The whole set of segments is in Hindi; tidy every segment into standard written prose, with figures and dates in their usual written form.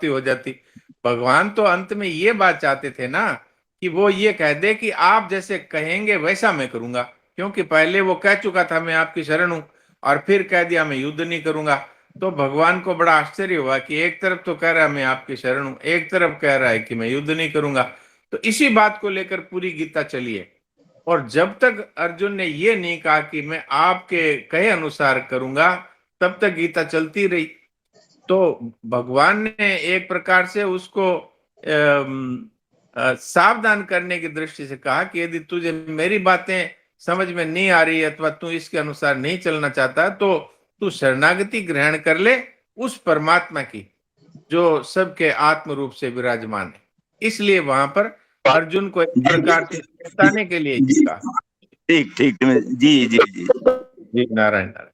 समाप्ति हो जाती। भगवान तो अंत में ये बात चाहते थे ना कि वो ये कह दे कि आप जैसे कहेंगे वैसा मैं करूंगा, क्योंकि पहले वो कह चुका था मैं आपकी शरण हूं, और फिर कह दिया मैं युद्ध नहीं करूंगा। तो भगवान को बड़ा आश्चर्य हुआ कि एक तरफ तो कह रहा है मैं आपकी शरण हूं, एक तरफ कह रहा है कि मैं युद्ध नहीं करूंगा। तो इसी बात को लेकर पूरी गीता चली है। और जब तक अर्जुन ने ये नहीं कहा कि मैं आपके कहे अनुसार करूंगा, तब तक गीता चलती रही। तो भगवान ने एक प्रकार से उसको सावधान करने की दृष्टि से कहा कि यदि तुझे मेरी बातें समझ में नहीं आ रही अथवा तू इसके अनुसार नहीं चलना चाहता, तो तू शरणागति ग्रहण कर ले उस परमात्मा की जो सबके आत्म रूप से विराजमान है। इसलिए वहां पर अर्जुन को एक जी प्रकार से बताने के लिए जी, कहा। ठीक ठीक, जी जी जी। जी नारायण नारायण।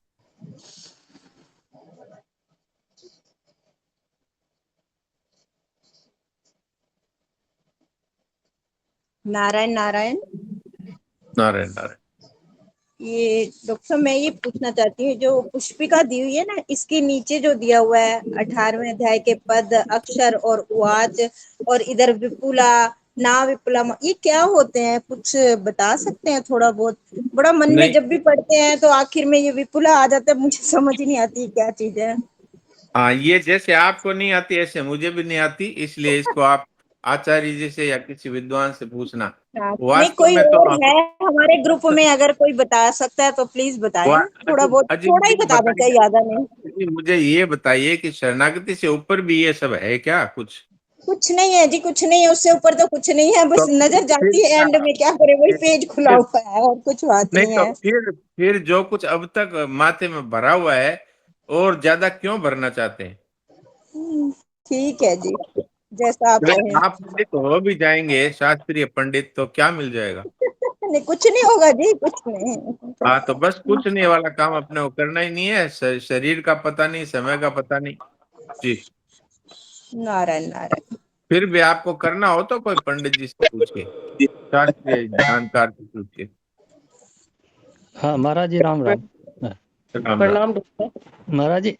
नारायण नारायण। नारायण नारायण। ये डॉक्टर साहब, मैं ये पूछना चाहती हूँ, जो पुष्पिका दी हुई है ना, इसके नीचे जो दिया हुआ है 18वें अध्याय के पद, अक्षर और उवाच, और इधर विपुला ना विपुला, ये क्या होते हैं? कुछ बता सकते हैं थोड़ा बहुत? बड़ा मन में नहीं, जब भी पढ़ते हैं तो आखिर में ये विपुला आ जाता है, मुझे समझ ही नहीं आती क्या चीज है। हाँ, ये जैसे आपको नहीं आती ऐसे मुझे भी नहीं आती, इसलिए इसको आप आचार्य जी से या किसी विद्वान से पूछना। नहीं, वास्तव कोई में तो और है हमारे ग्रुप में, अगर कोई बता सकता है तो प्लीज बताएं। थोड़ा अजी बहुत, अजी थोड़ा मुझे ही ये बता दें, क्या बताइए, ज्यादा नहीं। अजी मुझे ये बताइए कि शरणागति से ऊपर भी ये सब है क्या कुछ? कुछ नहीं है जी, कुछ नहीं है, उससे ऊपर तो कुछ नहीं है, बस तो नजर फिर जाती है एंड में, क्या करे, वही पेज खुला फिर- हुआ है और कुछ बात नहीं नहीं तो है। फिर जो कुछ अब तक माथे में भरा हुआ है और ज्यादा क्यों भरना चाहते हैं? ठीक है जी, जैसा आप अगर कहें। आप पंडित हो भी जाएंगे, शास्त्रीय पंडित, तो क्या मिल जाएगा? नहीं, कुछ नहीं होगा जी, कुछ नहीं। हाँ, तो बस कुछ नहीं वाला काम अपने को करना ही नहीं है। शरीर का पता नहीं, समय का पता नहीं। जी। नारायण नारायण। फिर भी आपको करना हो तो कोई पंडित जी से पूछिए, शास्त्रीय जानकार से पूछिए। हाँ महाराज जी, राम राम। राम राम। प्रणाम डॉक्टर साहब। महाराज जी,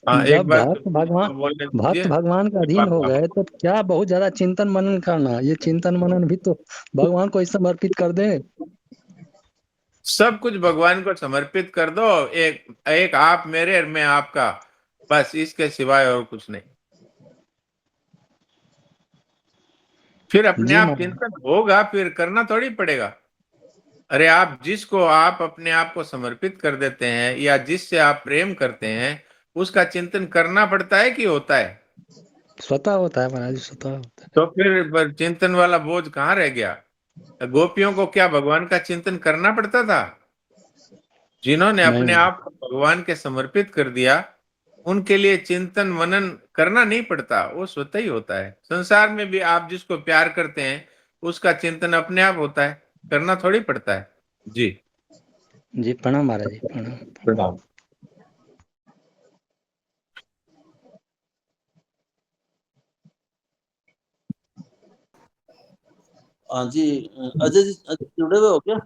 हाँ, एक जब बार भक्त बोलने दीजिए। भगवान का अधीन हो गए तो क्या बहुत ज्यादा चिंतन मनन करना, ये चिंतन मनन भी तो भगवान को ही समर्पित कर दे। सब कुछ भगवान को समर्पित कर दो। एक एक आप मेरे और मैं आपका, बस इसके सिवाय और कुछ नहीं। फिर अपने जी आप महाराज। चिंतन होगा, फिर करना थोड़ी पड़ेगा। अरे आप जिसको आप अपने आप को समर्पित कर देते हैं या जिससे आप प्रेम करते हैं, उसका चिंतन करना पड़ता है कि होता है? स्वतः होता है महाराज जी, स्वतः होता तो फिर चिंतन वाला बोझ कहाँ रह गया? गोपियों को क्या भगवान का चिंतन करना पड़ता था? जिन्होंने है। नहीं अपने महाराज। आप को भगवान के समर्पित कर दिया, उनके लिए चिंतन मनन करना नहीं पड़ता, वो स्वतः ही होता है। संसार में भी आप जिसको प्यार करते हैं, उसका चिंतन अपने आप होता है, करना थोड़ी पड़ता है। जी। जी प्रणाम महाराज जी, प्रणाम। प्रणाम। हाँ जी, अजय जी, जुड़े हुए हो क्या?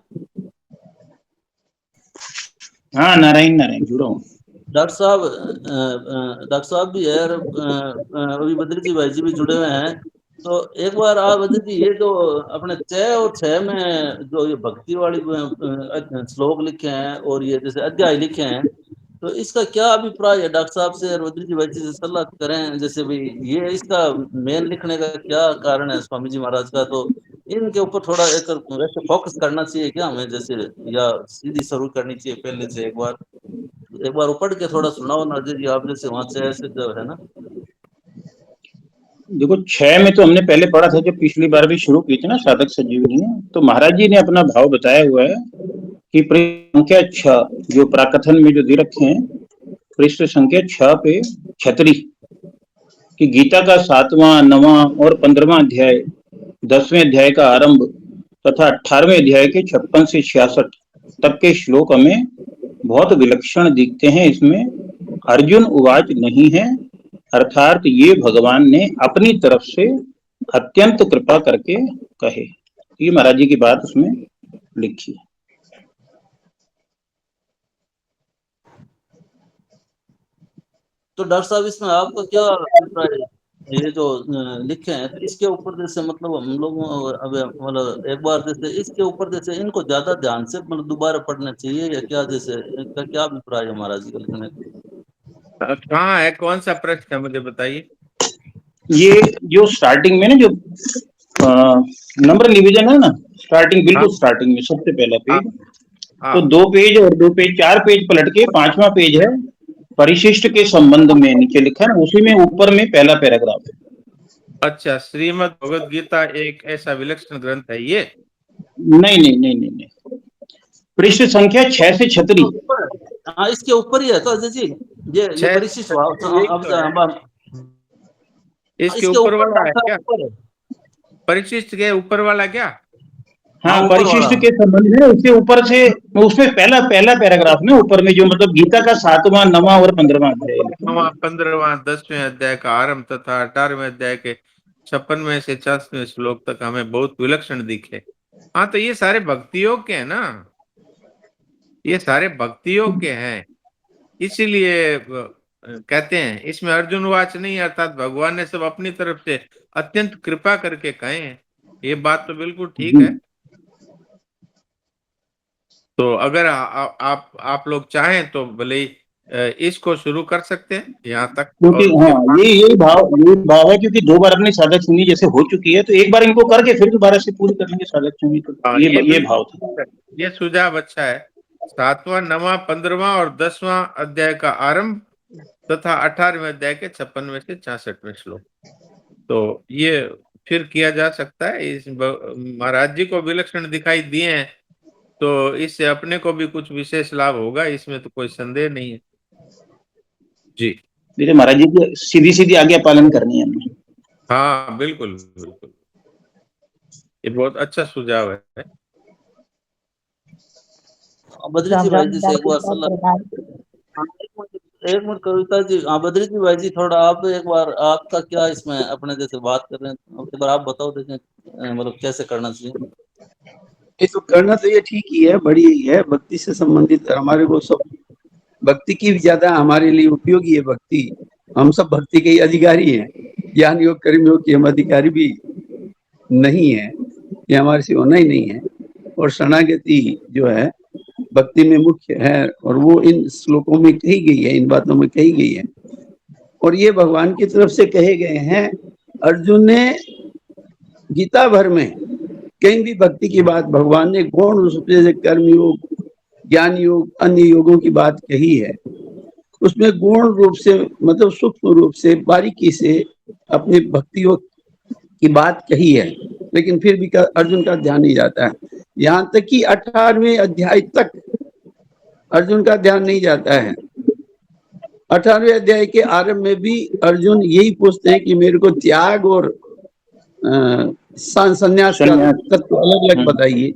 हाँ नारायण नारायण, जुड़ा हूँ। डॉक्टर साहब भी है, और अभी बद्री जी भाई जी भी जुड़े हुए हैं। तो एक बार आप अजय जी, ये जो अपने 6 और 6 में जो ये भक्ति वाली श्लोक लिखे हैं और ये जैसे अध्याय लिखे हैं, तो इसका क्या अभिप्राय है? डॉक्टर साहब से और बद्री जी भाई जी से सलाह करें, जैसे भाई ये इसका मेन लिखने का क्या कारण है स्वामी जी महाराज का, तो इनके ऊपर थोड़ा एक वैसे फोकस करना चाहिए क्या हमें, जैसे, या सीधी शुरू करनी चाहिए पहले से? एक बार वो पढ़ के थोड़ा सुनाओ ना अजय जी, आप जैसे वहां से ऐसे जो है ना। देखो, 6 में तो हमने पहले पढ़ा था, जब पिछली बार भी शुरू की थी ना साधक संजीवनी में, तो महाराज जी ने अपना भाव बताया हुआ है कि पृष्ठ संख्या 6 जो प्राकथन में जो दे रखे हैं, पृष्ठ संख्या 6 पे छतरी कि गीता का 7वां, 9वां और 15वां अध्याय, 10वें अध्याय का आरंभ तथा 18वें अध्याय के 56 से 66 तक के श्लोक हमें बहुत विलक्षण दिखते हैं। इसमें अर्जुन उवाच नहीं है, अर्थात ये भगवान ने अपनी तरफ से अत्यंत कृपा करके कहे। ये महाराज जी की बात उसमें लिखी है। तो डॉक्टर साहब, इसमें आपका क्या अभिप्राय है? ये जो लिखे हैं, तो इसके ऊपर जैसे मतलब हम लोग अब मतलब एक बार जैसे इसके ऊपर जैसे इनको ज्यादा ध्यान से मतलब दोबारा पढ़ना चाहिए या क्या, जैसे इनका क्या अभिप्राय है महाराज जी का लिखने का? कहाँ है, कौन सा प्रश्न है, मुझे बताइए। ये जो स्टार्टिंग में ना जो नंबर डिवीजन है ना, स्टार्टिंग हाँ बिल्कुल स्टार्टिंग में सबसे पहला हाँ पेज, तो हाँ। 2 पेज और 2 पेज 4 पेज पलट के 5वां पेज है, परिशिष्ट के संबंध में नीचे लिखा है, उसी में ऊपर में पहला पैराग्राफ है। अच्छा, श्रीमद् भगवद गीता एक ऐसा विलक्षण ग्रंथ है ये? नहीं नहीं नहीं नहीं नहीं, पृष्ठ संख्या 6 से 36। ऊपर, हाँ इसके ऊपर ही है तो अजय जी, ये छह परिशिष्ट भाव तो एक अब तो है, इसके इसके ऊपर ऊपर वाला है डाटा क्या? ऊपर है। परिशिष्ट के ऊपर वाला क्या? हाँ हाँ, ऊपर वाला। परिशिष्ट के संबंध में उसके ऊपर से, उसमें पहला पहला पैराग्राफ में ऊपर में जो मतलब गीता का 7वां 9वां और 15वां अध्याय लिखा है। 15वां 10वें अध्याय का आरंभ तथा 18वें अध्याय के 56वें से 66वें श्लोक तक हमें बहुत विलक्षण दिखे। हाँ, तो ये सारे भक्ति योग के हैं ना, ये सारे भक्ति योग के हैं, इसीलिए कहते हैं इसमें अर्जुन वाच नहीं, अर्थात भगवान ने सब अपनी तरफ से अत्यंत कृपा करके कहे हैं। ये बात तो बिल्कुल ठीक जी, है। तो अगर आप लोग चाहें तो भले ही इसको शुरू कर सकते हैं यहाँ तक, क्योंकि और उसके हाँ, बाद यही भाव है, क्योंकि 2 बार अपनी साधक सुनी जैसे हो चुकी है, तो एक बार इनको करके फिर दोबारा से पूरी कर लेंगे साधक सुनी, तो ये ये बिल्कुल भाव था। ठीक है। ये सुझाव अच्छा है। 7वां 9वां 15वां और 10वां अध्याय का आरंभ तथा 18वें अध्याय के 56वें से 66वें श्लोक, तो ये फिर किया जा सकता है। इस महाराज जी को विलक्षण दिखाई दिए हैं, तो इससे अपने को भी कुछ विशेष लाभ होगा, इसमें तो कोई संदेह नहीं है जी। मेरे महाराज जी की सीधी सीधी आज्ञा पालन करनी है हमें। हाँ बिल्कुल बिल्कुल, ये बहुत अच्छा सुझाव है। बद्री जी भाई जी से एक बार सलाह। हाँ, एक मिनट कविता जी, हाँ बद्री जी भाई जी, थोड़ा आप एक बार आपका क्या इसमें अपने जैसे बात कर रहे हैं, एक बार आप बताओ देखें मतलब कैसे करना चाहिए। ये तो करना तो ये ठीक ही है, बड़ी ही है, भक्ति से संबंधित हमारे को सब, भक्ति की भी ज्यादा हमारे लिए उपयोगी है भक्ति। हम सब भक्ति के ही अधिकारी हैं, ज्ञान योग कर्म योग के हम अधिकारी भी नहीं है, ये हमारे से होना ही नहीं है। और शरणागति जो है भक्ति में मुख्य है, और वो इन श्लोकों में कही गई है, इन बातों में कही गई है, और ये भगवान की तरफ से कहे गए हैं। अर्जुन ने गीता भर में कहीं भी भक्ति की बात भगवान ने गौण रूप से कर्म योग ज्ञान योग अन्य योगों की बात कही है, उसमें गौण रूप से मतलब सूक्ष्म रूप से बारीकी से अपने भक्ति योग की बात कही है, लेकिन फिर भी अर्जुन का ध्यान नहीं जाता है। यहाँ तक कि 18वें अध्याय तक अर्जुन का ध्यान नहीं जाता है। 18वें अध्याय के आरंभ में भी अर्जुन यही पूछते हैं कि मेरे को त्याग और संन्यास का संन्यास। तत्व अलग अलग बताइए।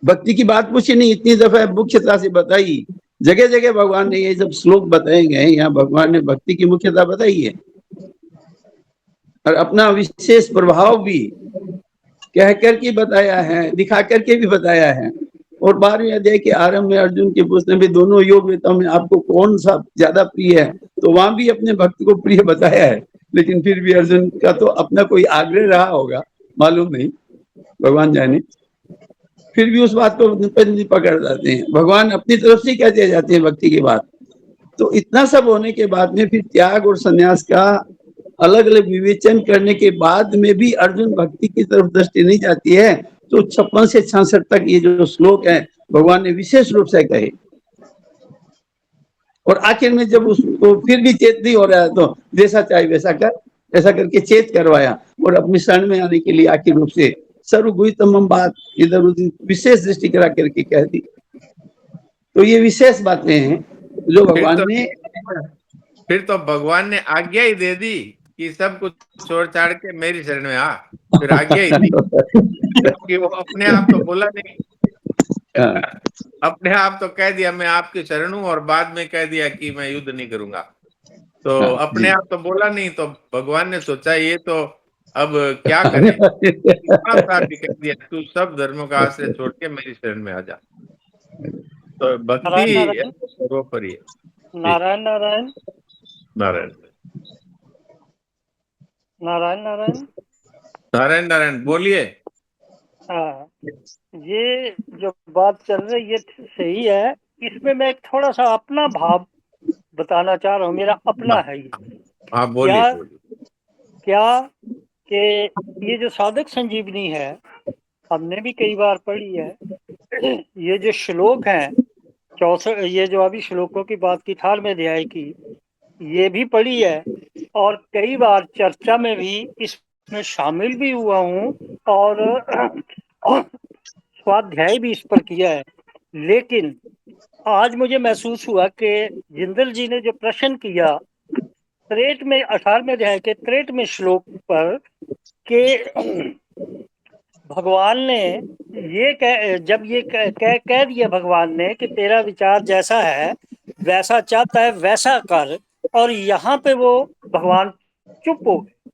भक्ति की बात पूछी नहीं, इतनी दफा मुख्यता से बताई, जगह जगह भगवान ने ये जब श्लोक बताए गए, यहाँ भगवान ने भक्ति की मुख्यता बताई है, और अपना विशेष प्रभाव भी कह करके बताया है, दिखा करके भी बताया है। और 12वें अध्याय के आरंभ में अर्जुन के पूछने में दोनों योग वेताओं में आपको कौन सा ज्यादा प्रिय है, तो वहां भी अपने भक्त को प्रिय बताया है, लेकिन फिर भी अर्जुन का तो अपना कोई आग्रह रहा होगा, मालूम नहीं, भगवान जाने, फिर भी उस बात को नहीं पकड़ जाते हैं, भगवान अपनी तरफ से कहते जाते हैं भक्ति की बात। तो इतना सब होने के बाद में फिर त्याग और संन्यास का अलग अलग विवेचन करने के बाद में भी अर्जुन भक्ति की तरफ दृष्टि नहीं जाती है, तो 56 से 66 तक ये जो श्लोक है भगवान ने विशेष रूप से कहे। और आखिर में जब उसको फिर भी चेत नहीं हो रहा है, तो जैसा चाहे वैसा कर, ऐसा करके चेत करवाया, और अपनी शरण में आने के लिए आखिर रूप से सर्वगुहितम बात इधर उधर विशेष दृष्टि करा करके कह दी। तो ये विशेष बातें हैं जो भगवान ने, फिर तो भगवान ने आज्ञा ही दे दी कि सब कुछ छोड़ छाड़ के मेरी शरण में आ, फिर आज्ञा ही दी कि वो अपने आप तो बोला नहीं। अपने आप तो कह दिया मैं आपकी शरण हूं, और बाद में कह दिया कि मैं युद्ध नहीं करूंगा। तो अपने आप तो बोला नहीं, तो भगवान ने सोचा ये तो अब क्या करे, साफ भी कह दिया तू सब धर्मों का आश्रय छोड़ के मेरी शरण में आ जा। तो भक्ति सर्वोपरि है। नारायण नारायण। नारायण। नारायण नारायण। नारायण नारायण बोलिए। हाँ, ये जो बात चल रही है सही है। इसमें मैं एक थोड़ा सा अपना भाव बताना चाह रहा हूँ, मेरा अपना हाँ है ये। हाँ बोलिए क्या बोलिए। क्या कि ये जो साधक संजीवनी है, हमने भी कई बार पढ़ी है। ये जो श्लोक हैं 64, ये जो अभी श्लोकों की बात की 18वें अध्याय की, ये भी पढ़ी है और कई बार चर्चा में भी इसमें शामिल भी हुआ हूँ और स्वाध्याय भी इस पर किया है। लेकिन आज मुझे महसूस हुआ कि जिंदल जी ने जो प्रश्न किया 63 में 18वें अध्याय के 63वें श्लोक पर कि भगवान ने जब ये कह दिया भगवान ने कि तेरा विचार जैसा है वैसा चाहता है वैसा कर, और यहाँ पे वो भगवान चुप हो गए।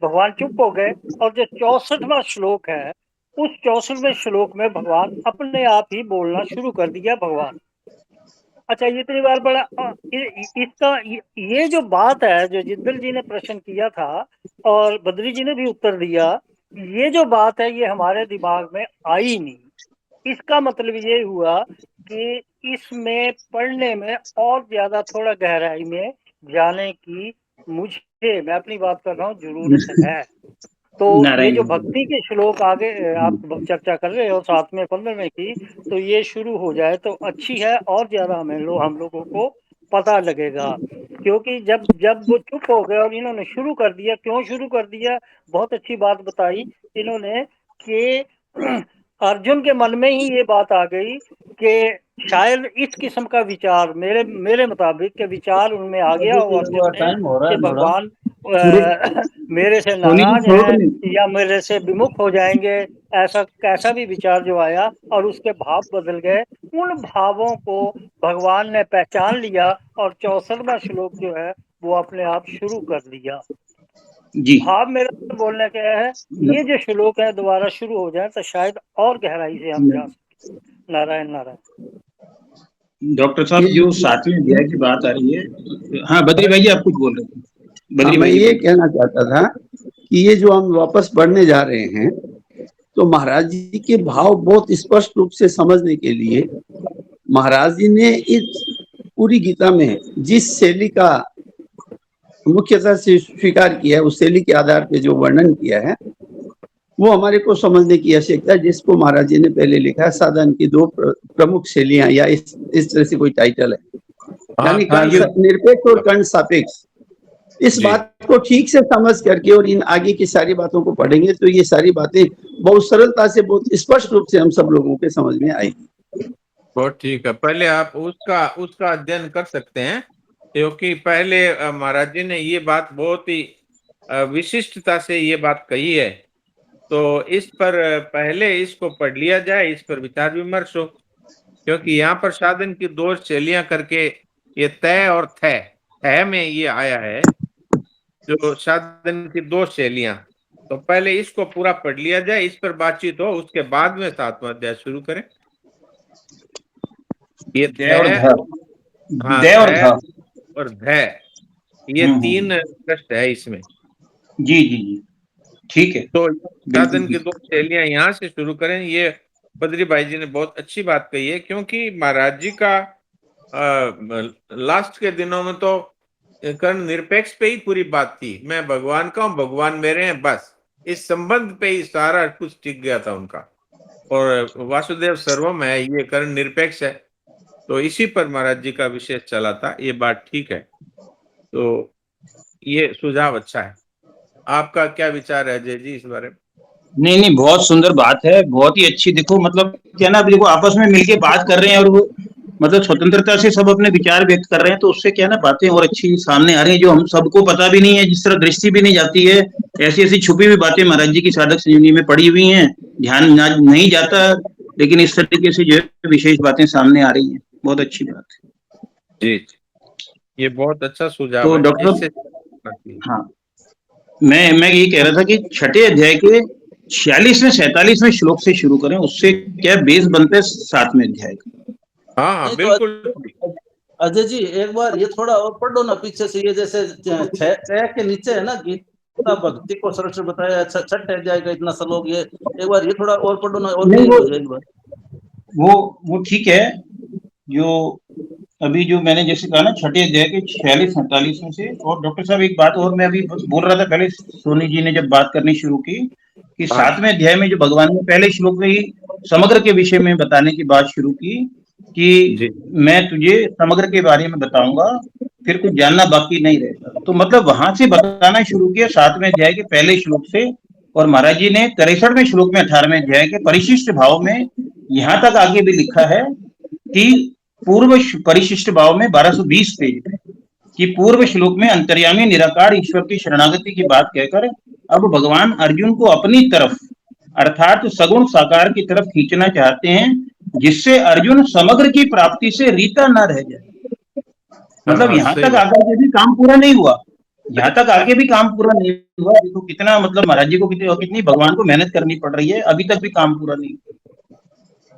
भगवान चुप हो गए और जो 64वां श्लोक है, उस 64वें श्लोक में भगवान अपने आप ही बोलना शुरू कर दिया भगवान। अच्छा, ये इतनी बार बड़ा इसका ये जो बात है, जो जिंदल जी ने प्रश्न किया था और बद्री जी ने भी उत्तर दिया, ये जो बात है ये हमारे दिमाग में आई नहीं। इसका मतलब ये हुआ कि इसमें पढ़ने में और ज्यादा थोड़ा गहराई में जाने की मैं अपनी बात कर रहा हूँ, जरूरत है। तो ये जो नारायण। भक्ति के श्लोक आगे आप चर्चा कर रहे हो साथ में 15वें की, तो ये शुरू हो जाए तो अच्छी है और ज्यादा हम लोगों को पता लगेगा। क्योंकि जब जब वो चुप हो गए और इन्होंने शुरू कर दिया, क्यों शुरू कर दिया, बहुत अच्छी बात बताई इन्होंने कि अर्जुन के मन में ही ये बात आ गई कि शायद इस किस्म का विचार मेरे मुताबिक के विचार उनमें आ गया अजय हो जी एक अर्जुन बार में टाइम हो रहा कि है थोड़ा। भगवान सूर्य मेरे से सोनी जी नाराज थोड़ा हैं नहीं। या मेरे से विमुख हो जाएंगे, ऐसा कैसा भी विचार जो आया और उसके भाव बदल गए। उन भावों को भगवान ने पहचान लिया और 64वां श्लोक जो है वो अपने आप शुरू कर दिया। जी। भाव मेरा बोलने का है, ये जो श्लोक है दोबारा शुरू हो जाए तो शायद और गहराई से हम जा सकें। नारायण नारायण। डॉक्टर साहब, ये जो 7वें अध्याय की बात आ रही है, हाँ बद्री भाई जी आप कुछ बोल रहे थे। हाँ, बद्री मैं भाई जी ये बोलिए। कहना चाहता था कि ये जो हम वापस पढ़ने जा रहे हैं, तो महाराज जी के भाव बहुत स्पष्ट रूप से समझने के लिए महाराज जी ने इस पूरी गीता में जिस शैली का मुख्यतः से स्वीकार किया है, उस शैली के आधार पे जो वर्णन किया है, वो हमारे को समझने की आवश्यकता है, जिसको महाराज जी ने पहले लिखा है साधन की 2 प्रमुख शैलियां, या इस तरह से कोई टाइटल है, यानी हाँ कर्ण ये निरपेक्ष और कर्ण सापेक्ष। इस जी बात को ठीक से समझ करके और इन आगे की सारी बातों को पढ़ेंगे तो ये सारी बातें बहुत सरलता से, बहुत स्पष्ट रूप से हम सब लोगों के समझ में आएगी। बहुत ठीक है। पहले आप उसका उसका अध्ययन कर सकते हैं, क्योंकि पहले महाराज जी ने ये बात बहुत ही विशिष्टता से ये बात कही है। तो इस पर पहले इसको पढ़ लिया जाए, इस पर विचार विमर्श हो, क्योंकि यहाँ पर साधन की 2 शैलियां करके ये तय और थय थय में ये आया है, जो साधन की 2 शैलियां। तो पहले इसको पूरा पढ़ लिया जाए, इस पर बातचीत हो, उसके बाद में 7वां अध्याय शुरू करें। ये दय और थय, ध। हाँ दय और थय ध। और धय, ये 3 कष्ट है इसमें। जी जी जी, ठीक है। तो बिल्कुल साधन की ठीक। 2 शैलियां यहाँ से शुरू करें। ये बद्री भाई जी ने बहुत अच्छी बात कही है, क्योंकि महाराज जी का लास्ट के दिनों में तो कर्ण निरपेक्ष पे ही पूरी बात थी। मैं भगवान का हूँ, भगवान मेरे हैं, बस इस संबंध पे ही सारा कुछ टिक गया था उनका। और वासुदेव सर्वम है, ये कर्ण निरपेक्ष है, तो इसी पर महाराज जी का विशेष चला था। ये बात ठीक है, तो ये सुझाव अच्छा है। आपका क्या विचार है अजय जी इस बारे में? नहीं नहीं, बहुत सुंदर बात है, बहुत ही अच्छी। देखो मतलब क्या ना, अभी देखो आपस में मिलके बात कर रहे हैं और वो मतलब स्वतंत्रता से सब अपने विचार व्यक्त कर रहे हैं, तो उससे क्या ना बातें और अच्छी सामने आ रही हैं, जो हम सबको पता भी नहीं है, जिस तरह दृष्टि भी नहीं जाती है, ऐसी ऐसी छुपी हुई बातें महाराज जी की साधक संजीवनी में पड़ी हुई हैं, ध्यान नहीं जाता, लेकिन इस तरीके से जो है विशेष बातें सामने आ रही हैं। बहुत अच्छी बात है। जी, ये बहुत अच्छा सुझाव तो है, डॉक्टर इससे साहब, हाँ, मैं ये कह रहा था कि 6ठे अध्याय के 46वें 47वें श्लोक से शुरू करें, उससे क्या बेस बनता है 7वें अध्याय का। हाँ हाँ नहीं तो बिल्कुल। अजय जी एक बार ये थोड़ा और पढ़ लो ना पीछे से, ये जैसे छह छह के नीचे है ना गीत भक्ति को श्रेष्ठ बताया, छठे अध्याय का इतना श्लोक, ये एक बार ये थोड़ा और पढ़ो ना, और नहीं, क्लियर हो जाए एक बार। वो ठीक है। जो अभी जो मैंने जैसे कहा ना, छठे अध्याय के 46-47 में से। और डॉक्टर साहब एक बात और मैं अभी बस बोल रहा था पहले, सोनी जी ने जब बात करनी शुरू की कि हाँ। 7वें अध्याय में जो भगवान ने पहले श्लोक में ही समग्र के विषय में बताने की बात शुरू की कि जी। मैं तुझे समग्र के बारे में बताऊंगा, फिर कुछ जानना बाकी नहीं रहेगा। तो मतलब वहां से बताना शुरू किया 7वें अध्याय के पहले श्लोक से। और महाराज जी ने 63वें श्लोक में 18वें अध्याय के परिशिष्ट भाव में यहां तक आगे भी लिखा है कि पूर्व परिशिष्ट भाव में 1220 पेज पे कि पूर्व श्लोक में अंतर्यामी निराकार ईश्वर की शरणागति की बात कहकर अब भगवान अर्जुन को अपनी तरफ अर्थात सगुण साकार की तरफ खींचना चाहते हैं, जिससे अर्जुन समग्र की प्राप्ति से रीता न रह जाए। मतलब हाँ, यहाँ सही तक बात। आकर के भी काम पूरा नहीं हुआ, यहाँ तक आगे भी काम पूरा नहीं हुआ। देखो कितना मतलब महाराज जी को कितनी भगवान को मेहनत करनी पड़ रही है, अभी तक भी काम पूरा नहीं।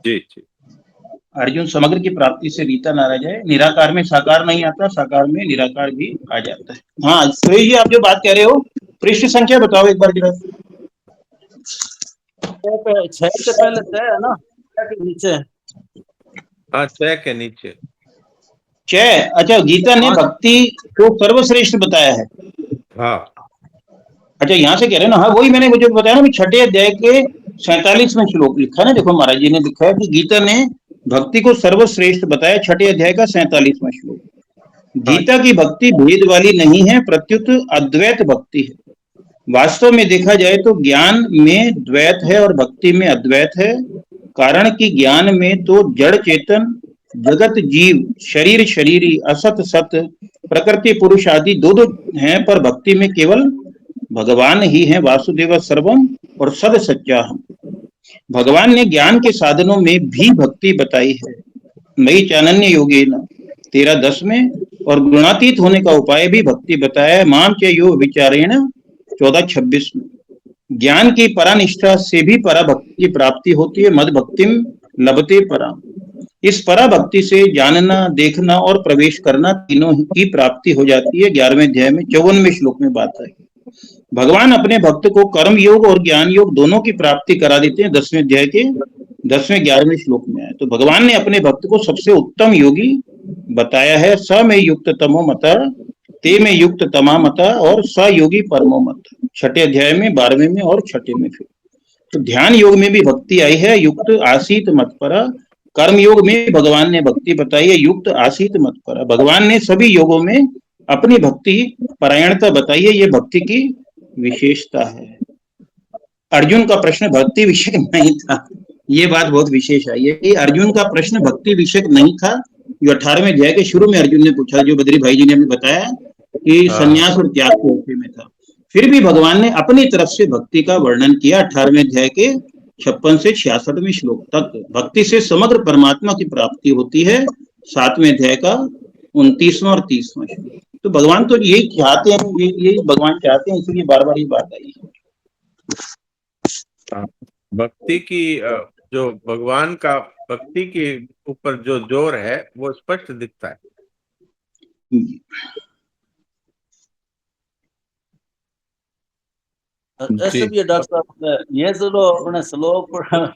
जी जी। अर्जुन समग्र की प्राप्ति से रीता ना रह जाए, निराकार में साकार नहीं आता, साकार में निराकार भी आ जाता है। हाँ सुरेश जी, आप जो बात कह रहे हो, पृष्ठ संख्या बताओ एक बार जरा। 6 से पहले 6 है ना, 6 के नीचे। हाँ, 6 के नीचे। 6। अच्छा, गीता ने भक्ति को सर्वश्रेष्ठ बताया है। हाँ। अच्छा, यहाँ से कह रहे हो ना। हाँ वही मैंने मुझे बताया ना, छठे अध्याय के 47वें श्लोक लिखा है ना, देखो महाराज जी ने लिखा है कि गीता ने भक्ति को सर्वश्रेष्ठ बताया, छठे अध्याय का 47वां श्लोक। गीता की भक्ति भेद वाली नहीं है, प्रत्युत अद्वैत भक्ति है। वास्तव में देखा जाए तो ज्ञान में द्वैत है और भक्ति में अद्वैत है। कारण कि ज्ञान में तो जड़ चेतन, जगत जीव, शरीर शरीरी, असत सत, प्रकृति पुरुष आदि दो हैं, पर भक्ति में केवल भगवान ही है, वासुदेव सर्वम और सद सच्चा हम। भगवान ने ज्ञान के साधनों में भी भक्ति बताई है, मई चानन्य योगेन 13:10 में, और गुणातीत होने का उपाय भी भक्ति बताया है, माम च यो विचारेण 14:26 में। ज्ञान की परानिष्ठा से भी परा भक्ति की प्राप्ति होती है, मद भक्तिम लभते परा। इस परा भक्ति से जानना, देखना और प्रवेश करना तीनों की प्राप्ति हो जाती है। 11वें अध्याय में 54वें श्लोक में बात है। भगवान अपने भक्त को कर्म योग और ज्ञान योग दोनों की प्राप्ति करा देते हैं, 10वें अध्याय के 10वें 11वें श्लोक में है। तो भगवान ने अपने भक्त को सबसे उत्तम योगी बताया है, स में युक्त तमो मत, ते में युक्त तमा मत और स योगी परमो मत। छठे अध्याय में 12वें में और छठे में। फिर तो ध्यान योग में भी भक्ति आई है, युक्त आसीत मत पर। कर्म योग में भगवान ने भक्ति बताई है, युक्त आसीत मत पर। भगवान ने सभी योगों में अपनी भक्ति परायणता बताई है, ये भक्ति की विशेषता है। अर्जुन का प्रश्न भक्ति विषय नहीं था, ये बात बहुत विशेष है। ये अर्जुन का प्रश्न भक्ति विषय नहीं था, जो 18वें अध्याय के शुरू में अर्जुन ने पूछा, जो बद्री भाई जी ने हमें बताया कि संन्यास और त्याग के विषय में था। फिर भी भगवान ने अपनी तरफ से भक्ति का वर्णन किया 18वें अध्याय के 56 से 66वें श्लोक तक। भक्ति से समग्र परमात्मा की प्राप्ति होती है, 7वें अध्याय का 29वां और 30वां श्लोक। तो भगवान तो यही चाहते हैं, यही भगवान चाहते हैं, इसलिए बार बार ये बात आई है। भक्ति की जो भगवान का भक्ति के ऊपर जो जोर है वो स्पष्ट दिखता है। ऐसे भी है डॉक्टर साहब, ये चलो अपने श्लोक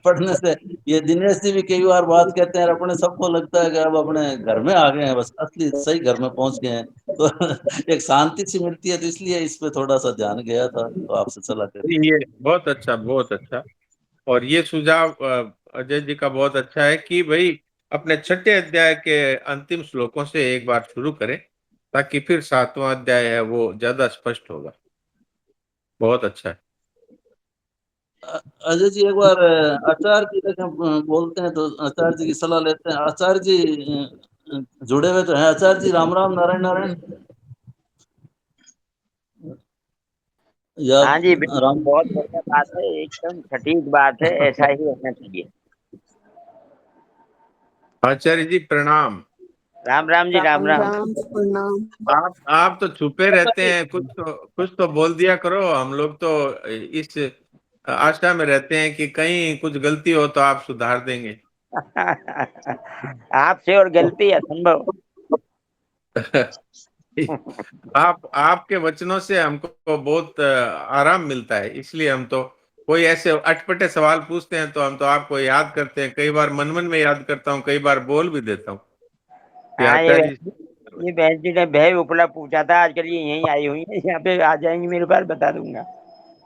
पढ़ने से, ये दिनेश जी भी कई बार बात कहते हैं, अपने सबको लगता है कि अब अपने घर में आ गए हैं, बस असली सही घर में पहुंच गए हैं, तो एक शांति सी मिलती है। तो इसलिए इस पे थोड़ा सा ध्यान गया था, तो आपसे चला कर। ये बहुत अच्छा, बहुत अच्छा। और ये सुझाव अजय जी का बहुत अच्छा है कि भाई अपने छठे अध्याय के अंतिम श्लोकों से एक बार शुरू करें, ताकि फिर 7वां अध्याय है वो ज्यादा स्पष्ट होगा। बहुत अच्छा है। अजय जी एक बार आचार्य जी बोलते हैं, तो आचार्य जी की सलाह लेते हैं। आचार्य जी जुड़े हुए तो हैं। आचार्य जी राम राम, नारायण नारायण। या हाँ जी, बिल्कुल राम। बहुत बढ़िया बात है, एकदम सटीक बात है, ऐसा ही होना चाहिए। आचार्य जी प्रणाम। राम राम जी, राम राम। आप तो छुपे रहते हैं, कुछ तो बोल दिया करो। हम लोग तो इस आस्था में रहते हैं कि कहीं कुछ गलती हो तो आप सुधार देंगे। आपसे और गलती असंभव। आप आपके वचनों से हमको बहुत आराम मिलता है, इसलिए हम तो कोई ऐसे अटपटे सवाल पूछते हैं तो हम तो आपको याद करते हैं। कई बार मन मन में याद करता हूँ, कई बार बोल भी देता हूँ कि हाँ, आचार्य जी। ये बहन जी ने भय उपला पूछा था, आजकल ये यहीं आई हुई है, यहाँ पे आ जाएंगी मेरे पास, बता दूंगा।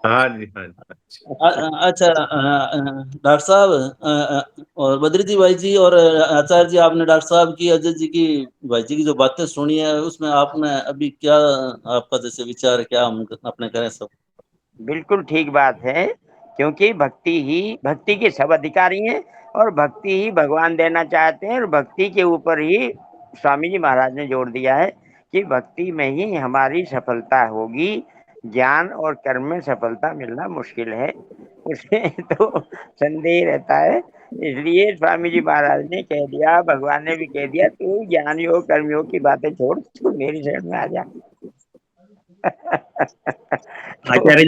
हाँ जी, हाँ जी, अच्छा। अच्छा डॉक्टर साहब, और बद्री जी भाई जी और आचार्य जी, आपने डॉक्टर साहब की, अजय जी की, भाई जी की जो बातें सुनी है, उसमें आपने अभी क्या, आपका जैसे विचार है, क्या हम अपने करें सब? बिल्कुल ठीक बात है, क्योंकि भक्ति के सब अधिकारी हैं, और भक्ति ही भगवान देना चाहते हैं, और भक्ति के ऊपर ही स्वामी जी महाराज ने जोर दिया है कि भक्ति में ही हमारी सफलता होगी। ज्ञान और कर्म में सफलता मिलना मुश्किल है, उसमें तो संदेह रहता है। इसलिए स्वामी जी महाराज ने कह दिया, भगवान ने भी कह दिया, तू ज्ञान योग कर्म योग की बातें छोड़, तू मेरी शरण में आ जा। आचार्य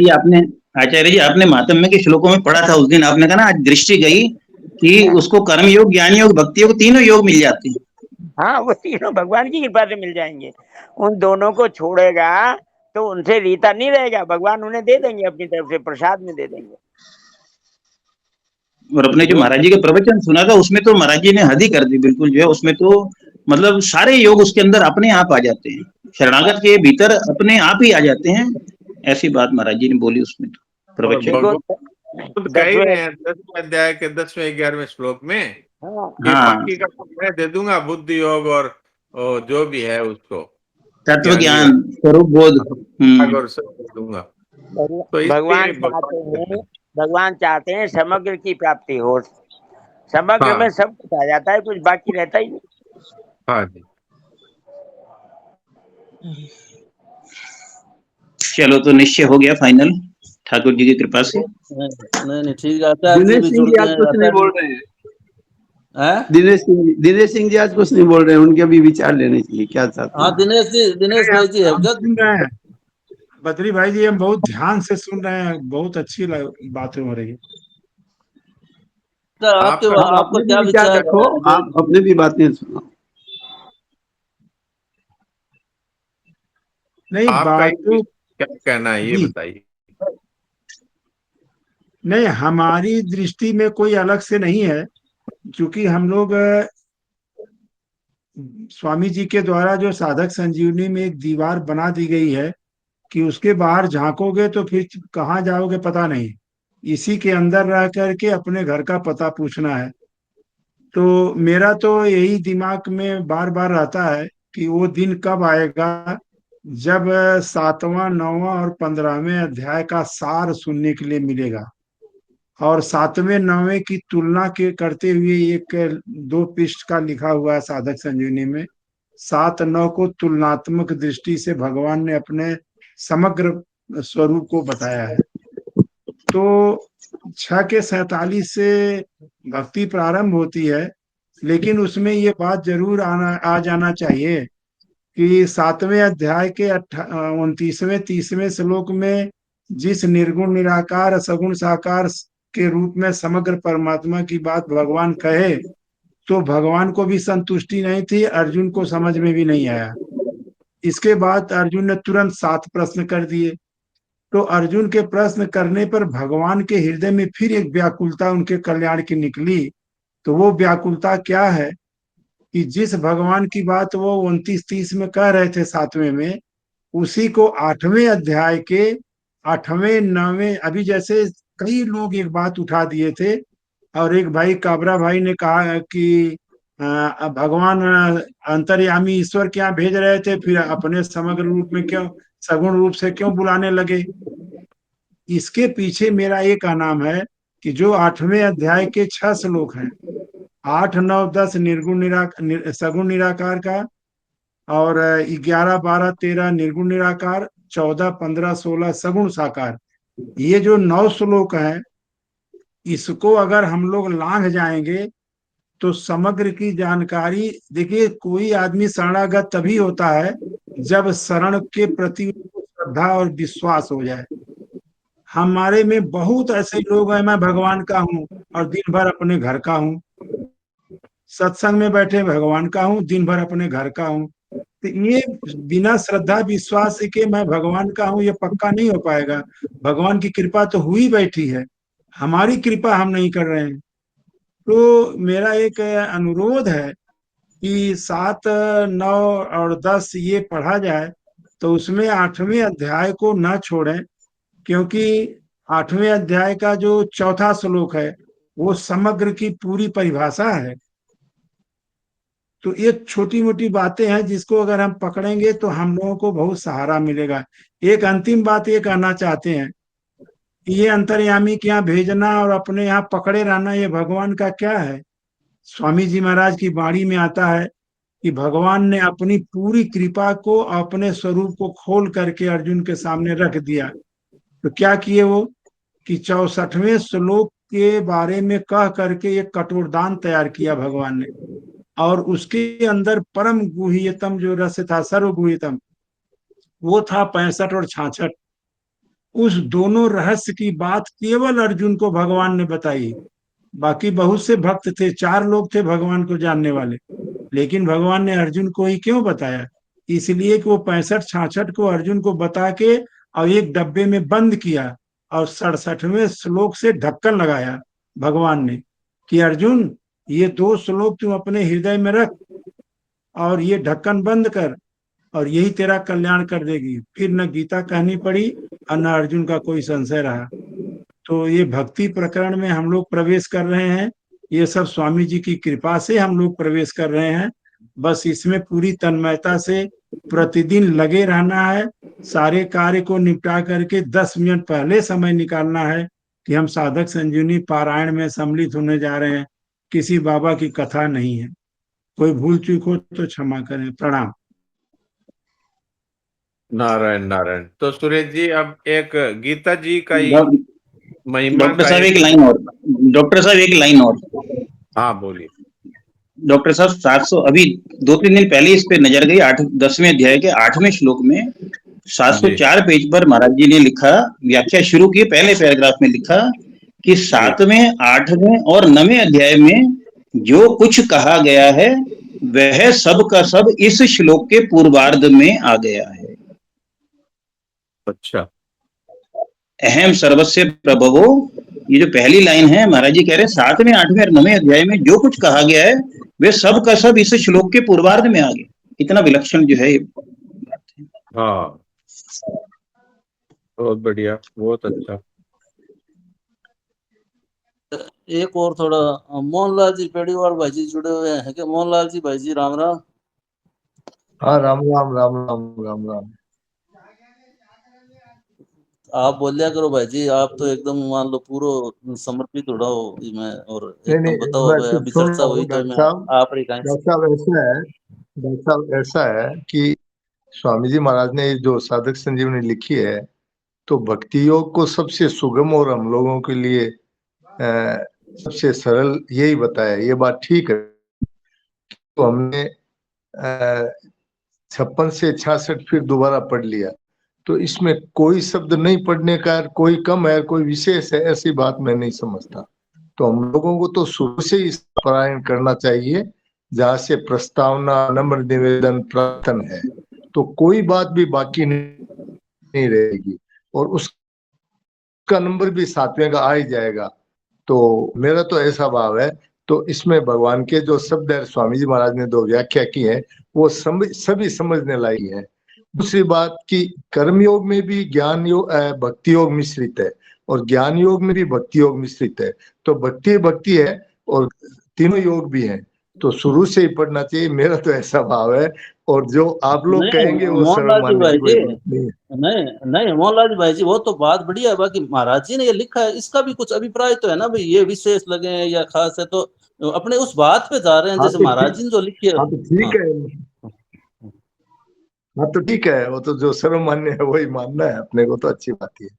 जी आपने महात्म्य के श्लोकों में पढ़ा था उस दिन, आपने कहा ना आज दृष्टि गई कि उसको कर्म योग, ज्ञान योग, भक्ति योग, तीनों योग मिल जाते हैं। हाँ, वो तीनों भगवान की कृपा से मिल जाएंगे। उन दोनों को छोड़ेगा तो उनसे रीता नहीं रहेगा, भगवान उन्हें दे देंगे, अपनी तरफ से प्रसाद में दे देंगे। और अपने जो महाराज जी के प्रवचन सुना था उसमें तो महाराज जी ने हद ही कर दी बिल्कुल, जो है उसमें तो मतलब सारे योग उसके अंदर अपने आप आ जाते हैं, शरणागत के भीतर अपने आप ही आ जाते हैं। ऐसी बात महाराज जी ने बोली उसमें तो और प्रवचन। देखो, भगवान कह ही रहे हैं 10वें अध्याय के 10वें 11वें श्लोक में हाँ, कि हाँ, बाकी का तो मैं दे दूंगा, बुद्धि योग और जो भी है उसको तत्व ज्ञान ज्ञान, योग स्वरूप बोध। और सब दे दूंगा। तो भगवान इसलिए चाहते भगवान, हैं, भगवान चाहते हैं समग्र की प्राप्ति हो। समग्र में हाँ सब कुछ आ जाता है, कुछ बाकी रहता ही नहीं। हाँ जी, चलो तो निश्चय हो गया फाइनल ठाकुर जी की कृपा से। नहीं नहीं ठीक है, आचार्य जी दिनेश भी सिंह जुड़ जी गए आज हैं, कुछ नहीं आचार्य बोल जी रहे हैं। हैं? दिनेश सिंह जी आज कुछ नहीं बोल रहे हैं, उनके भी विचार लेने चाहिए, क्या चाहते हाँ हैं? दिनेश नहीं, भाई जी है हम क्या? सुन रहे हैं बद्री भाई जी, हम बहुत ध्यान से सुन रहे हैं, बहुत अच्छी बातें हो रही है। तो आपके आपका आप आपका अपने भी क्या विचार विचार रखो, है जो? आप अपने भी बातें सुनो। नहीं आपका बातों क्या कहना है ये जी, बताइए। नहीं हमारी दृष्टि में कोई अलग से नहीं है, क्योंकि हम लोग स्वामी जी के द्वारा जो साधक संजीवनी में एक दीवार बना दी गई है कि उसके बाहर झांकोगे तो फिर कहाँ जाओगे पता नहीं, इसी के अंदर रह करके अपने घर का पता पूछना है। तो मेरा तो यही दिमाग में बार बार रहता है कि वो दिन कब आएगा जब 7वां 9वां और 15वें अध्याय का सार सुनने के लिए मिलेगा, और 7वें 9वें की तुलना के करते हुए एक 2 पृष्ठ का लिखा हुआ है साधक संजीवनी में। 7 9 को तुलनात्मक दृष्टि से भगवान ने अपने समग्र स्वरूप को बताया है। तो 6 के 47 से भक्ति प्रारंभ होती है, लेकिन उसमें ये बात जरूर आ जाना चाहिए कि 7वें अध्याय के 29वें 30वें श्लोक में जिस निर्गुण निराकार सगुण साकार के रूप में समग्र परमात्मा की बात भगवान कहे, तो भगवान को भी संतुष्टि नहीं थी, अर्जुन को समझ में भी नहीं आया। इसके बाद अर्जुन ने तुरंत 7 प्रश्न कर दिए। तो अर्जुन के प्रश्न करने पर भगवान के हृदय में फिर एक व्याकुलता उनके कल्याण की निकली। तो वो व्याकुलता क्या है कि जिस भगवान की बात वो 29 30 में कह रहे थे 7वें में, उसी को 8वें अध्याय के 8वें 9वें, अभी जैसे कई लोग एक बात उठा दिए थे, और एक भाई काबरा भाई ने कहा कि भगवान अंतर्यामी ईश्वर के यहाँ भेज रहे थे, फिर अपने समग्र रूप में क्यों, सगुण रूप से क्यों बुलाने लगे। इसके पीछे मेरा एक नाम है कि जो 8वें अध्याय के 6 श्लोक हैं, 8 9 10 निर्गुण सगुण निराकार का, और 11 12 13 निर्गुण निराकार, 14 15 16 सगुण साकार, ये जो 9 श्लोक हैं, इसको अगर हम लोग लांघ जाएंगे तो समग्र की जानकारी, देखिए कोई आदमी शरणागत तभी होता है जब शरण के प्रति श्रद्धा और विश्वास हो जाए। हमारे में बहुत ऐसे लोग हैं, मैं भगवान का हूँ और दिन भर अपने घर का हूँ, सत्संग में बैठे भगवान का हूँ, दिन भर अपने घर का हूँ, तो ये बिना श्रद्धा विश्वास के मैं भगवान का हूं ये पक्का नहीं हो पाएगा। भगवान की कृपा तो हुई बैठी है, हमारी कृपा हम नहीं कर रहे हैं। तो मेरा एक अनुरोध है कि 7, 9 और 10 ये पढ़ा जाए, तो उसमें 8वें अध्याय को ना छोड़ें, क्योंकि 8वें अध्याय का जो चौथा श्लोक है वो समग्र की पूरी परिभाषा है। तो ये छोटी मोटी बातें हैं जिसको अगर हम पकड़ेंगे तो हम लोगों को बहुत सहारा मिलेगा। एक अंतिम बात ये कहना चाहते हैं, ये अंतर्यामी के यहाँ भेजना और अपने यहाँ पकड़े रहना ये भगवान का क्या है। स्वामी जी महाराज की वाणी में आता है कि भगवान ने अपनी पूरी कृपा को, अपने स्वरूप को खोल करके अर्जुन के सामने रख दिया। तो क्या किए वो कि 64वें श्लोक के बारे में कह करके एक कठोरदान तैयार किया भगवान ने, और उसके अंदर परम गुह्यतम जो रस था, सर्वगुह्यतम, वो था 65 और 66। उस दोनों रहस्य की बात केवल अर्जुन को भगवान ने बताई। बाकी बहुत से भक्त थे, 4 लोग थे भगवान को जानने वाले, लेकिन भगवान ने अर्जुन को ही क्यों बताया? इसलिए कि वो 65 66 को अर्जुन को बता के और एक डब्बे में बंद किया, और 67वें श्लोक से ढक्कन लगाया भगवान ने कि अर्जुन ये 2 श्लोक तुम अपने हृदय में रख और ये ढक्कन बंद कर, और यही तेरा कल्याण कर देगी। फिर न गीता कहनी पड़ी और न अर्जुन का कोई संशय रहा। तो ये भक्ति प्रकरण में हम लोग प्रवेश कर रहे हैं, ये सब स्वामी जी की कृपा से हम लोग प्रवेश कर रहे हैं। बस इसमें पूरी तन्मयता से प्रतिदिन लगे रहना है, सारे कार्य को निपटा करके 10 मिनट पहले समय निकालना है कि हम साधक संजीवनी पारायण में सम्मिलित होने जा रहे हैं। किसी बाबा की कथा नहीं है। कोई भूल चूक हो तो क्षमा करें। प्रणाम। नारायण नारायण। तो सुरेश जी, अब एक गीता जी का ही डॉ- महिमा डॉक्टर का साहब एक, एक लाइन और, डॉक्टर साहब एक लाइन और। हाँ बोलिए। डॉक्टर साहब 700 अभी 2-3 दिन पहले इस पे नजर गई, 10वें अध्याय के 8वें श्लोक में जी 704 पेज पर महाराज जी ने लिखा, व्याख्या शुरू की, पहले पैराग्राफ में लिखा कि जी 7वें, 8वें और 9वें अध्याय में जो कुछ कहा गया है वह सब का सब इस श्लोक के पूर्वार्ध में आ गया है। अच्छा। अहम सर्वस्य प्रभवो, ये जो पहली लाइन है महाराज जी कह रहे हैं 7वें, 8वें और 9वें अध्याय में जो कुछ कहा गया है वे सब का सब इस श्लोक के पूर्वार्ध में आ गया। इतना विलक्षण जो है ये बात है। हाँ, बहुत बढ़िया, बहुत अच्छा। एक और थोड़ा, मोहनलाल जी पेड़ीवाल भाई जी जुड़े हुए हैं क्या? मोहनलाल जी भाई जी, राम राम। हाँ, राम राम राम राम राम राम। आप बोलिया करो भाई जी, आप तो एकदम मान लो पूरा समर्पित हो रहो मैं, और नहीं एकदम नहीं, बताओ। मैं अब कुछ अभी सुन चर्चा रहा हुई हूँ तो डॉक्टर मैं साहब। आप ही कहीं से। डॉक्टर साहब ऐसा है कि स्वामी जी महाराज ने जो साधक संजीवनी लिखी है, तो भक्ति योग को सबसे सुगम और हम लोगों के लिए सबसे सरल यही बताया। ये बात ठीक है। तो हमने 56 से 66 फिर दोबारा पढ़ लिया, तो इसमें कोई शब्द नहीं पढ़ने का, कोई कम है कोई विशेष है, ऐसी बात मैं नहीं समझता। तो हम लोगों को तो शुरू से ही पारायण करना चाहिए जहाँ से प्रस्तावना, नम्र निवेदन, प्रार्थना है, तो कोई बात भी बाकी नहीं रहेगी, और उसका नंबर भी 7वें का आ ही जाएगा। तो मेरा तो ऐसा भाव है। तो इसमें भगवान के जो शब्द है, स्वामी जी महाराज ने 2 व्याख्या की है, वो सभी समझने लायक है। दूसरी बात कि कर्म योग में भी ज्ञान योग, भक्ति योग मिश्रित है, और ज्ञान योग में भी भक्ति योग मिश्रित है। तो भक्ति है और तीनों योग भी हैं, तो शुरू से ही पढ़ना चाहिए। मेरा तो ऐसा भाव है, और जो आप लोग नहीं कहेंगे वो मोहनलाल शर्म जी मानने भाई की कोई जी, बात नहीं है। नहीं नहीं मोहनलाल जी भाई जी, वो तो बात बढ़िया है। बाकी महाराज जी ने ये लिखा है, इसका भी कुछ अभिप्राय तो है ना भाई, ये विशेष लगे या खास है, तो अपने उस बात पे जा रहे हैं हाँ जैसे तो महाराज ठीक, जी ने जो लिखी है। हाँ तो ठीक हाँ है। हाँ तो ठीक है, वो तो जो शर्म मान्य है वही मानना है अपने को, तो अच्छी बात ही है।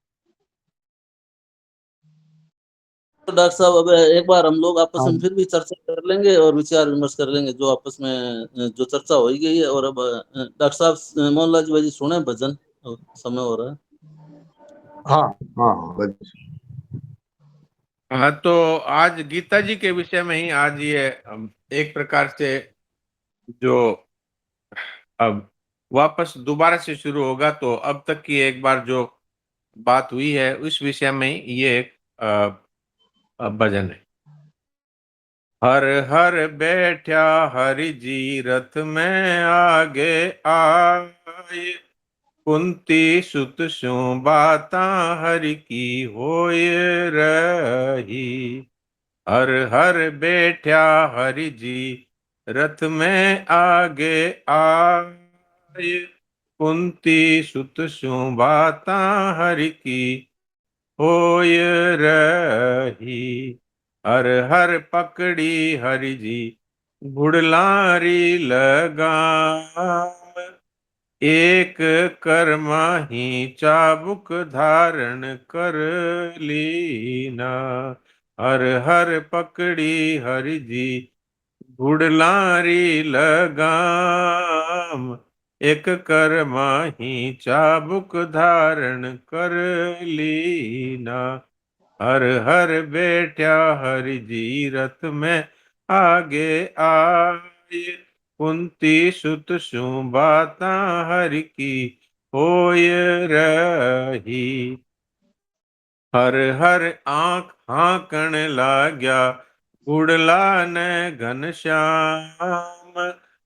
तो डॉक्टर साहब, अब एक बार हम लोग आपस हाँ में फिर भी चर्चा कर लेंगे और विचार विमर्श कर लेंगे जो आपस में जो चर्चा हो ही गई है। और अब डॉक्टर साहब मोहनलाल जी भाई जी सुने भजन, और समय हो रहा है। हाँ हाँ हाँ, बस। हाँ, तो आज गीता जी के विषय में ही आज ये एक प्रकार से जो अब वापस दोबारा से शुरू होगा। तो अब तक की एक बार जो बात हुई है उस विषय में ये एक भजन है। हर हर बैठा हरि जी रथ में आगे आए, कुंती सुत स्यो बाता हरि की होय रही। हर हर बैठा हरि जी रथ में आगे आए, कुंती सुत स्यो बाता हरि की होय रही। हर हर पकड़ी हरि जी घुड़लारी लगाम, एक कर्मा ही चाबुक धारण कर लीना। हर हर पकड़ी हरि जी घुड़लारी लगाम, एक कर्मा ही चाबुक धारण कर लीना। हर हर बैठा हरि जी रथ में आगे आए, कुंती सुत स्यो बाता हरि की होय रही। हर हर आंख हाकण लाग्या गुड़ला ने घनश्याम,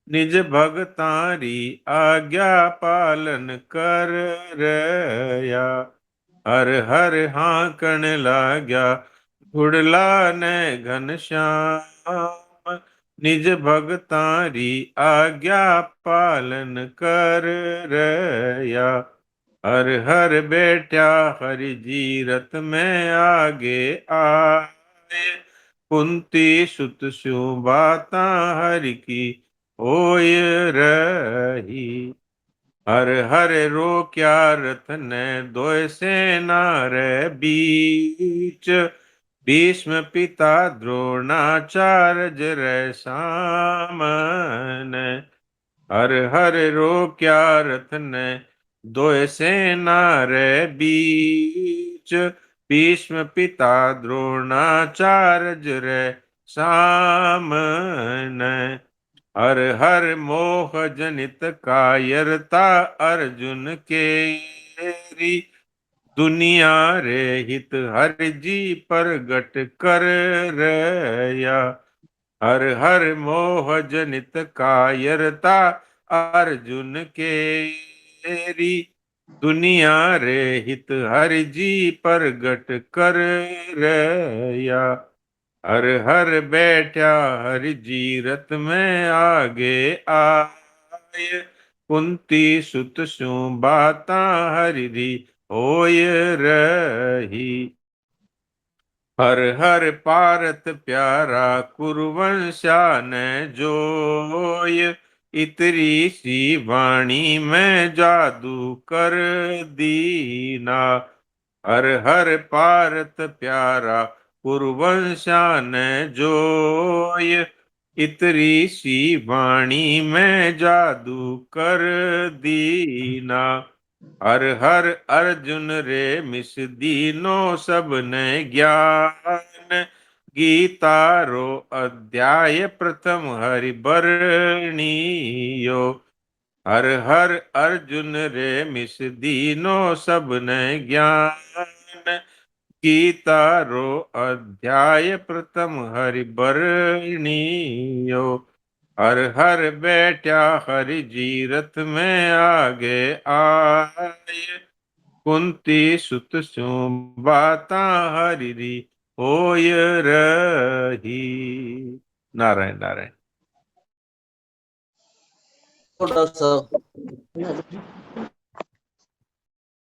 निज भगतारी आज्ञा पालन कर रया। हर हर हाकण लाग्या गुड़ला ने घनश्याम, निज भगतारी आज्ञा पालन कर रया। हर हर बैठा हरि जी रथ में आगे आए, कुंती सुत स्यो बाता हरि की होय रही। हर हर रोक्या रथ ने दोय सेना रे बीच, भीष्म पिता द्रोणाचार्य रे सामने। हर हर रोक्या रथ ने दोय सेना रे बीच, भीष्म पिता द्रोणाचार्य रे सामने। हर हर मोह जनित कायरता अर्जुन केरी, दुनिया रे हित हरि जी प्रगट कर रया। हर हर मोह जनित कायरता अर्जुन केरी, दुनिया रे हित हरि जी प्रगट कर रया। हर हर बैठा हरि जी रथ में आगे आए, कुंती सुत स्यो बाता हरि री होय रही। हर हर पारत प्यारा कुरुवंशा ने जोय, इतरी सी वाणी में जादू कर दीना। हर हर पारत प्यारा कुरुवंशा ने जोय, इतरी सी वाणी में जादू कर दीना। हर हर अर्जुन रे मिस दीनो सब ने ज्ञान, गीता रो अध्याय प्रथम हरि बरणियो। हर हर अर्जुन रे मिस दीनो सब ने ज्ञान, गीता रो अध्याय प्रथम हरि बरणियो। हर हर बैठा हरि जी रथ में आगे आए, कुंती सुत स्यो बाता हरि री होय रही। नारायण नारायण। डॉक्टर साहब